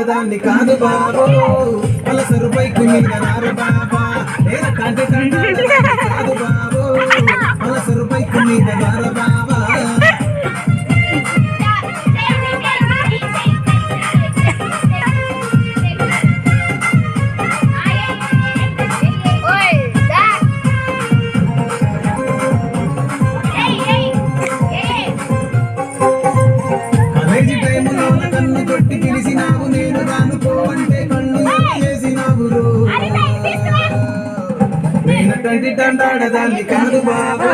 దాన్ని కాదు బాబో పలసరు బైకు మీద రారు బాబా కంటే కాదు బాబో పలసరు బైకు మీద రారు బాబా కన్ను కొట్టి పిలిచినావు నేను రానుకో అంటే కన్ను చేసినావు నేనటువంటి దండాడదాన్ని కాదు బాబు